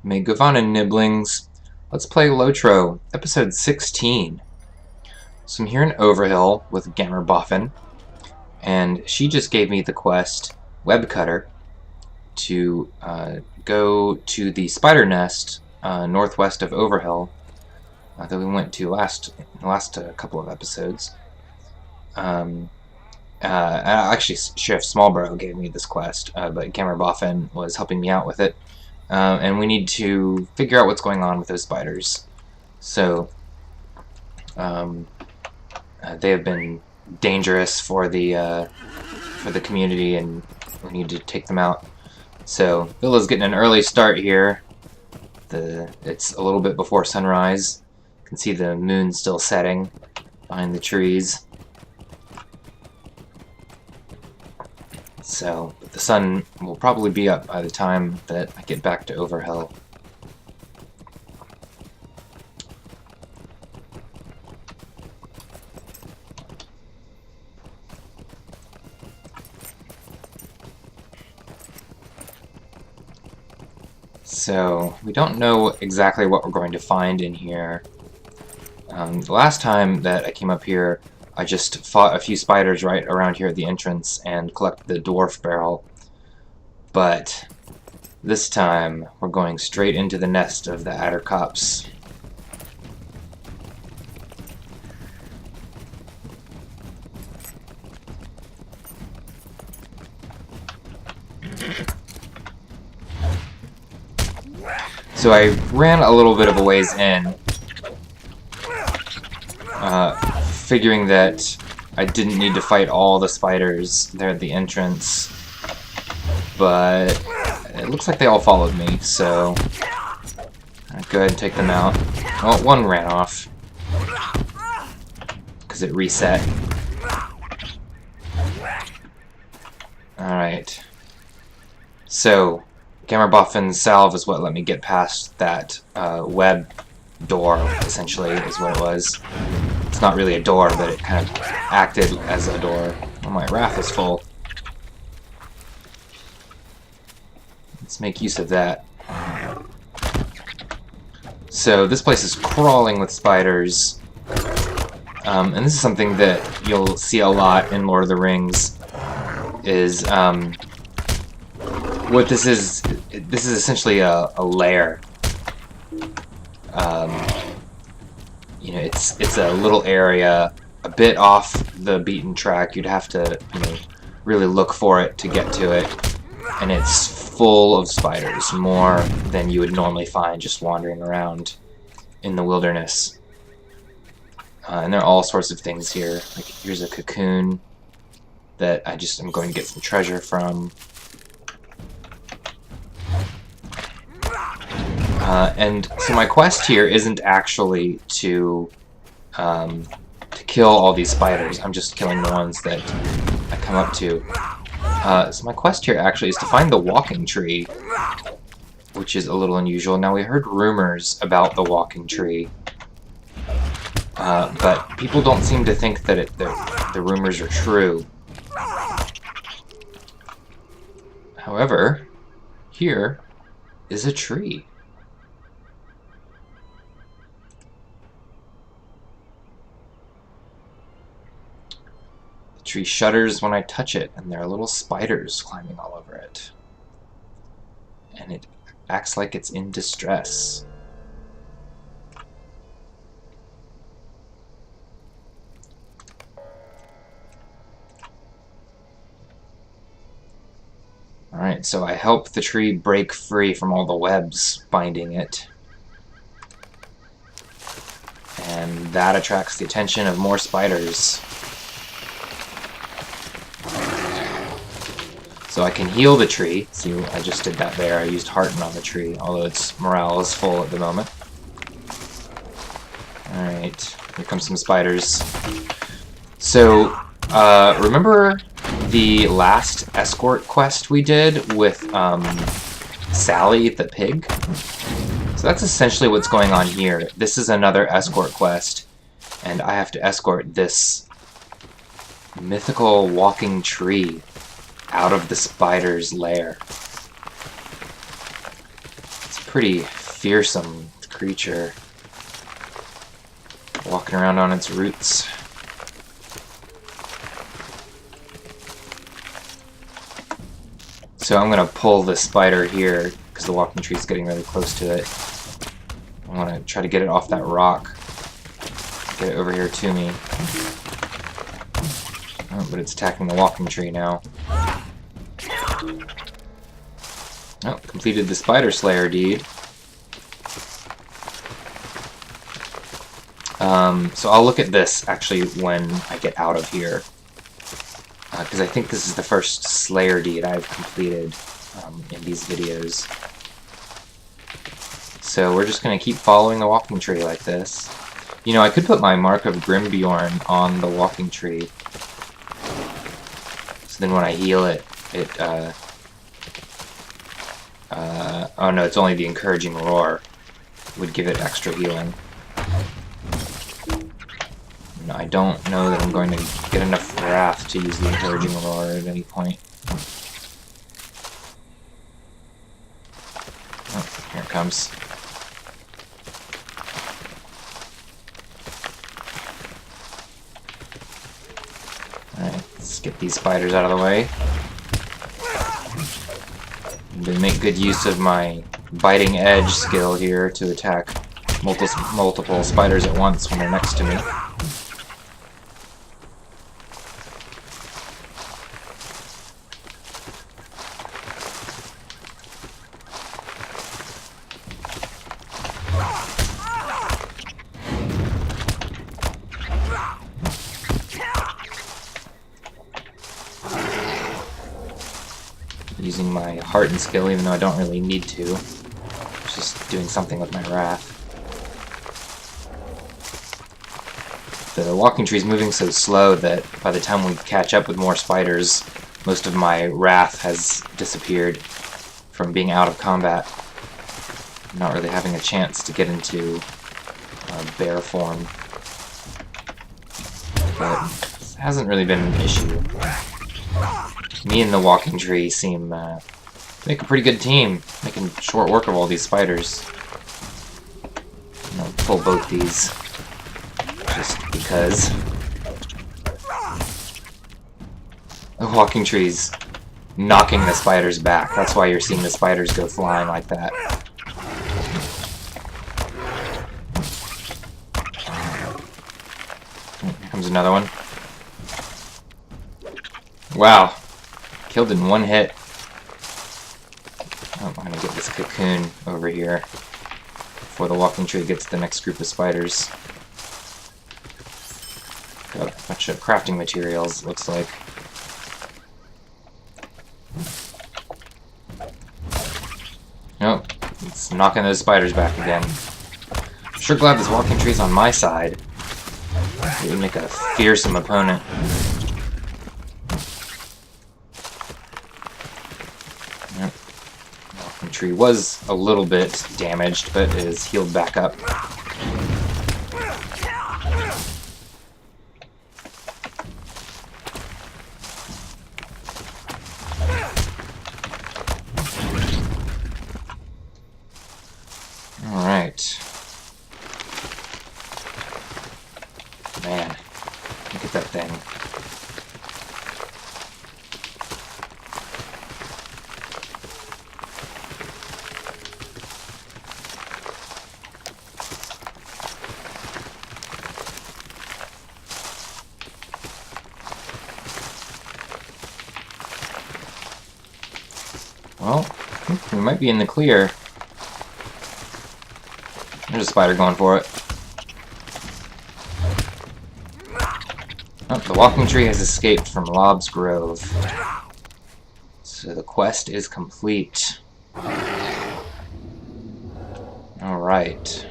May govannen, niblings. Let's play LotRO, episode 16. So I'm here in Overhill with Boffin, and she just gave me the quest Web Cutter to go to the spider nest northwest of Overhill that we went to last couple of episodes. Actually, Sheriff Smallborough gave me this quest, but Boffin was helping me out with it. And we need to figure out what's going on with those spiders. So, they have been dangerous for the community, and we need to take them out. So, Villa's getting an early start here. It's a little bit before sunrise. You can see the moon still setting behind the trees. So, the sun will probably be up by the time that I get back to Overhill. So, we don't know exactly what we're going to find in here. The last time that I came up here, I just fought a few spiders right around here at the entrance and collected the dwarf barrel. But this time, we're going straight into the nest of the addercops. So I ran a little bit of a ways in, figuring that I didn't need to fight all the spiders there at the entrance, but it looks like they all followed me, so I'll go ahead and take them out. Well, one ran off because it reset. Alright, so Boffin's salve is what let me get past that web door, essentially, is what it was. It's not really a door, but it kind of acted as a door. Oh, my wrath is full. Let's make use of that. So this place is crawling with spiders. And this is something that you'll see a lot in Lord of the Rings, is what this is essentially a lair. You know, it's a little area a bit off the beaten track. You'd have to, you know, really look for it to get to it, and it's full of spiders, more than you would normally find just wandering around in the wilderness. And there are all sorts of things here. Like, here's a cocoon that I'm going to get some treasure from. And so my quest here isn't actually to kill all these spiders. I'm just killing the ones that I come up to. So my quest here actually is to find the walking tree, which is a little unusual. Now, we heard rumors about the walking tree, but people don't seem to think that the rumors are true. However, here is a tree. The tree shudders when I touch it, and there are little spiders climbing all over it. And it acts like it's in distress. Alright, so I help the tree break free from all the webs binding it. And that attracts the attention of more spiders. So I can heal the tree. See, I just did that there. I used Hearten on the tree, although its morale is full at the moment. Alright, here comes some spiders. So, remember the last escort quest we did with Sally the pig? So that's essentially what's going on here. This is another escort quest, and I have to escort this mythical walking tree out of the spider's lair. It's pretty fearsome creature. Walking around on its roots. So I'm going to pull the spider here, because the walking tree is getting really close to it. I want to try to get it off that rock. Get it over here to me. Oh, but it's attacking the walking tree now. Oh, completed the spider slayer deed. So I'll look at this, actually, when I get out of here. Because I think this is the first slayer deed I've completed in these videos. So we're just going to keep following the walking tree like this. You know, I could put my Mark of Grimbjorn on the walking tree. So then when I heal it, oh no, it's only the encouraging roar would give it extra healing. And I don't know that I'm going to get enough wrath to use the encouraging roar at any point. Oh, here it comes. Alright, let's get these spiders out of the way. To make good use of my biting edge skill here to attack multiple spiders at once when they're next to me. Using my heart and skill, even though I don't really need to. It's just doing something with my wrath. The walking tree is moving so slow that by the time we catch up with more spiders, most of my wrath has disappeared from being out of combat. I'm not really having a chance to get into bear form. But it hasn't really been an issue. Me and the walking tree seem to make a pretty good team, making short work of all these spiders. I'll pull both these, just because. The walking tree's knocking the spiders back. That's why you're seeing the spiders go flying like that. Here comes another one. Wow. Killed in one hit. Oh, I'm gonna get this cocoon over here before the walking tree gets the next group of spiders. Got a bunch of crafting materials, it looks like. Nope, it's knocking those spiders back again. I'm sure glad this walking tree's on my side. It would make a fearsome opponent. Tree was a little bit damaged, but is healed back up. Alright. Man, look at that thing. Well, we might be in the clear. There's a spider going for it. Oh, the walking tree has escaped from Lob's Grove. So the quest is complete. Alright.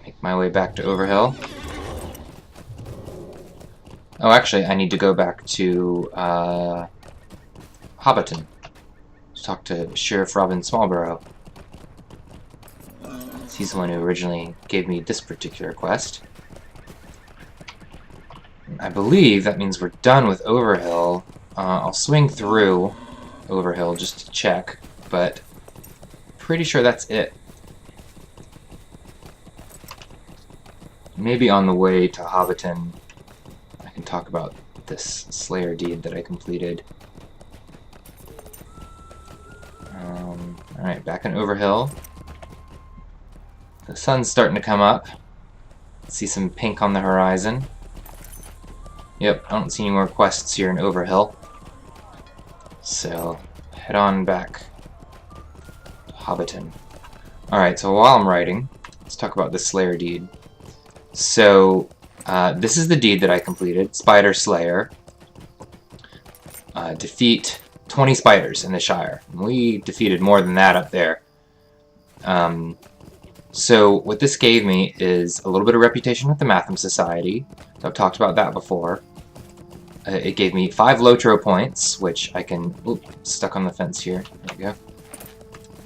Make my way back to Overhill. Oh, actually, I need to go back to Hobbiton to talk to Sheriff Robin Smallborough. He's the one who originally gave me this particular quest. I believe that means we're done with Overhill. I'll swing through Overhill just to check, but pretty sure that's it. Maybe on the way to Hobbiton, I can talk about this Slayer deed that I completed. Alright, back in Overhill. The sun's starting to come up. See some pink on the horizon. Yep, I don't see any more quests here in Overhill. So, head on back to Hobbiton. Alright, so while I'm writing, let's talk about the Slayer deed. So, this is the deed that I completed, Spider Slayer. Defeat 20 spiders in the Shire. And we defeated more than that up there. So what this gave me is a little bit of reputation with the Matham Society. So I've talked about that before. It gave me 5 LotRO points, which I can... Oop, stuck on the fence here. There we go.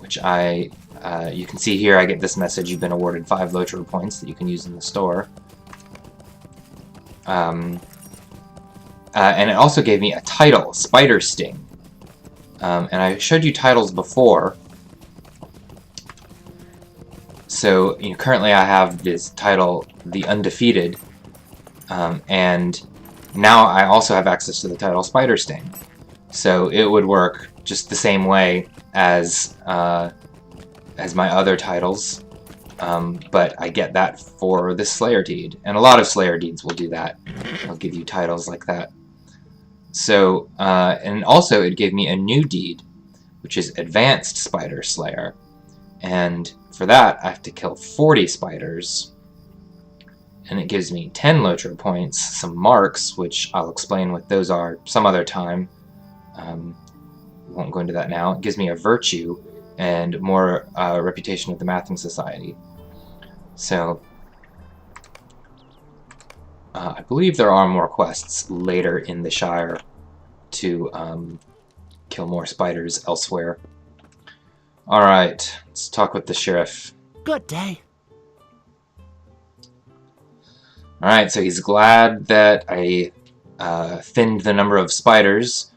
Which you can see here I get this message, you've been awarded 5 LotRO points that you can use in the store. And it also gave me a title, Spider Sting. And I showed you titles before. So, currently I have this title, The Undefeated, and now I also have access to the title Spider Sting. So it would work just the same way as my other titles, but I get that for this Slayer deed. And a lot of Slayer deeds will do that. They'll give you titles like that. So, and also it gave me a new deed, which is Advanced Spider Slayer. And for that, I have to kill 40 spiders. And it gives me 10 LotRO points, some marks, which I'll explain what those are some other time. We won't go into that now. It gives me a virtue and more reputation with the Matham Society. So, I believe there are more quests later in the Shire to kill more spiders elsewhere. Alright, let's talk with the sheriff. Good day. Alright, so he's glad that I thinned the number of spiders,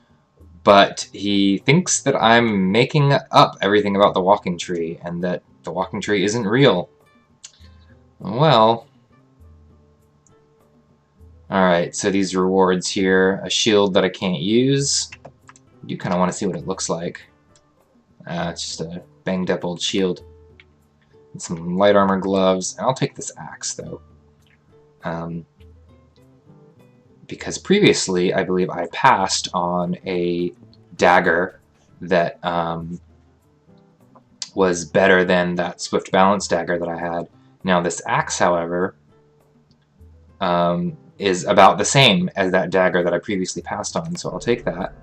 but he thinks that I'm making up everything about the walking tree, and that the walking tree isn't real. Well... Alright, so these rewards here, a shield that I can't use. You kind of want to see what it looks like. It's just a banged up old shield. And some light armor gloves. I'll take this axe, though. Because previously, I believe I passed on a dagger that was better than that Swift Balance dagger that I had. Now this axe, however, is about the same as that dagger that I previously passed on, so I'll take that.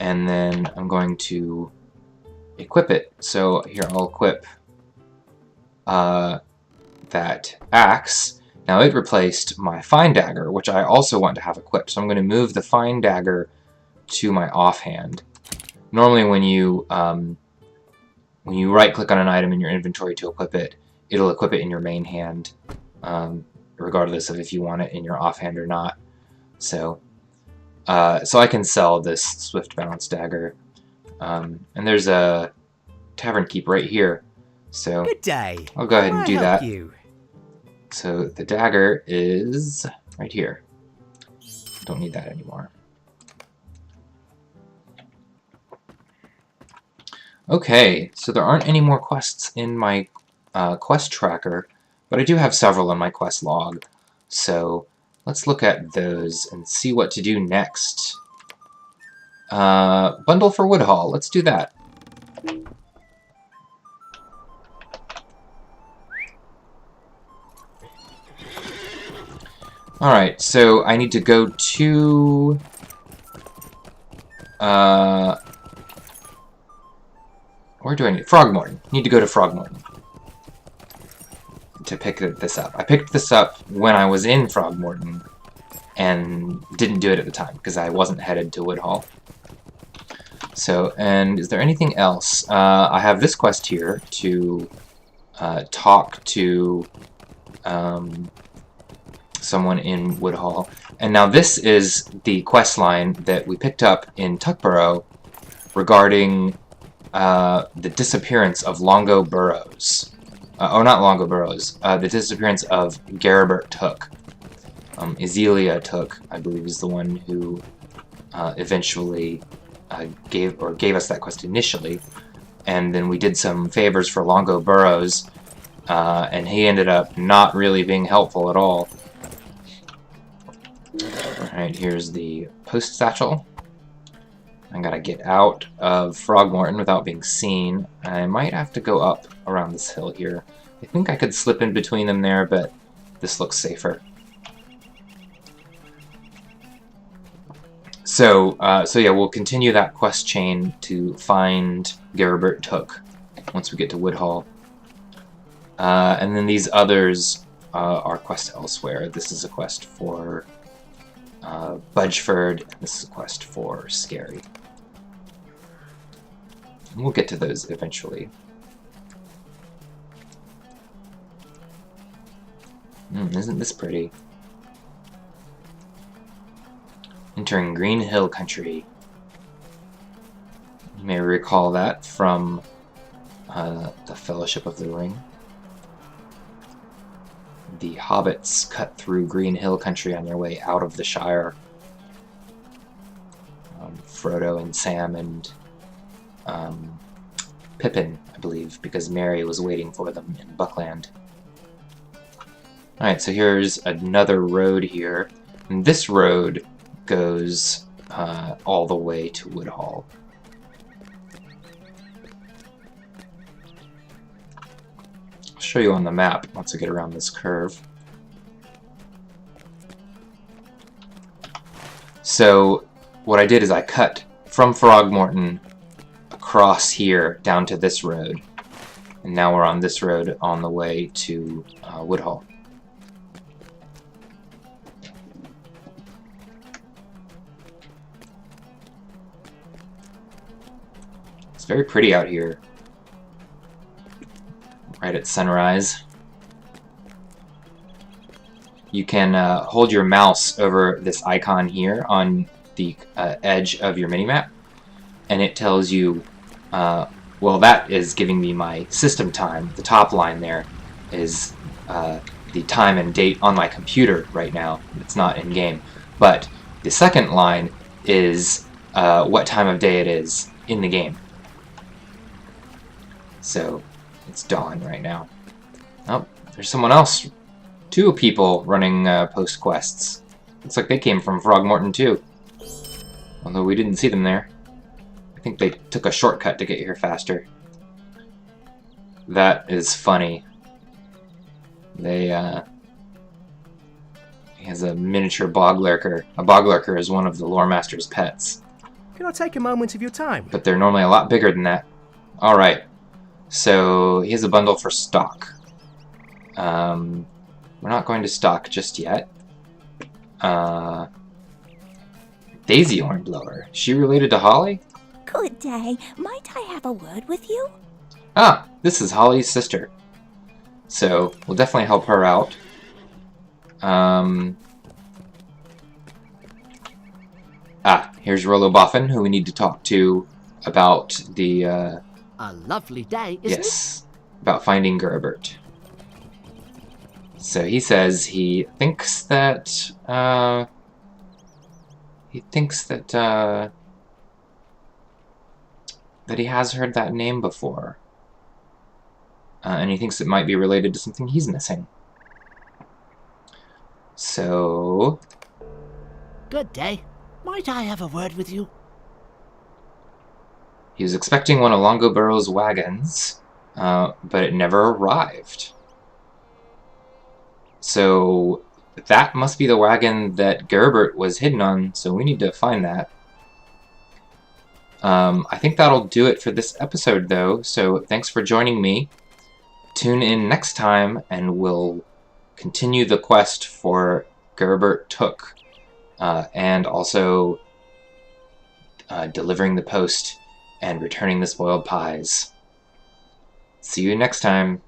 And then I'm going to equip it. So here I'll equip that axe. Now it replaced my fine dagger, which I also want to have equipped. So I'm going to move the fine dagger to my offhand. Normally when you right-click on an item in your inventory to equip it, it'll equip it in your main hand, regardless of if you want it in your offhand or not. So I can sell this Swift Balance dagger. And there's a tavern keep right here. So Good day. I'll go ahead and do that. You? So the dagger is right here. Don't need that anymore. Okay, so there aren't any more quests in my quest tracker, but I do have several in my quest log. So let's look at those and see what to do next. Bundle for Woodhall. Let's do that. Alright, so I need to go to... where do I need... Frogmorton. Need to go to Frogmorton to pick this up. I picked this up when I was in Frogmorton and didn't do it at the time because I wasn't headed to Woodhall. So, and is there anything else? I have this quest here to talk to someone in Woodhall. And now this is the quest line that we picked up in Tuckborough regarding the disappearance of Longo Burrows. Oh, not Longo Burrows. The disappearance of Garibert Took. Ezelia Took, I believe, is the one who eventually gave us that quest initially. And then we did some favors for Longo Burrows, and he ended up not really being helpful at all. Alright, here's the post satchel. I gotta get out of Frogmorton without being seen. I might have to go up around this hill here. I think I could slip in between them there, but this looks safer. So yeah, we'll continue that quest chain to find Garibert Took once we get to Woodhall. And then these others are quests elsewhere. This is a quest for Budgeford, and this is a quest for Scary. And we'll get to those eventually. Isn't this pretty? Entering Green Hill Country. You may recall that from the Fellowship of the Ring. The hobbits cut through Green Hill Country on their way out of the Shire. Frodo and Sam and Pippin, I believe, because Merry was waiting for them in Buckland. Alright, so here's another road here. And this road goes all the way to Woodhall. I'll show you on the map once I get around this curve. So what I did is I cut from Frogmorton across here down to this road, and now we're on this road on the way to Woodhall. It's very pretty out here, right at sunrise. You can hold your mouse over this icon here on the edge of your minimap, and it tells you, well, that is giving me my system time. The top line there is the time and date on my computer right now. It's not in-game. But the second line is what time of day it is in the game. So it's dawn right now. Oh, there's someone else. Two people running post quests. Looks like they came from Frogmorton too. Although we didn't see them there. I think they took a shortcut to get here faster. That is funny. They he has a miniature bog lurker. A bog lurker is one of the lore master's pets. Can I take a moment of your time? But they're normally a lot bigger than that. Alright. So here's a bundle for stock. We're not going to stock just yet. Daisy Hornblower. Is she related to Holly? Good day. Might I have a word with you? Ah, this is Holly's sister. So we'll definitely help her out. Here's Rollo Boffin, who we need to talk to about the A lovely day, isn't it? yes, about finding Garibert. So he says he thinks that that he has heard that name before, and he thinks it might be related to something he's missing. So, Good day. Might I have a word with you? he was expecting one of Longo Burrow's wagons, but it never arrived. So that must be the wagon that Garibert was hidden on, so we need to find that. I think that'll do it for this episode, though, so thanks for joining me. Tune in next time, and we'll continue the quest for Garibert Took, and also delivering the post and returning the spoiled pies. See you next time.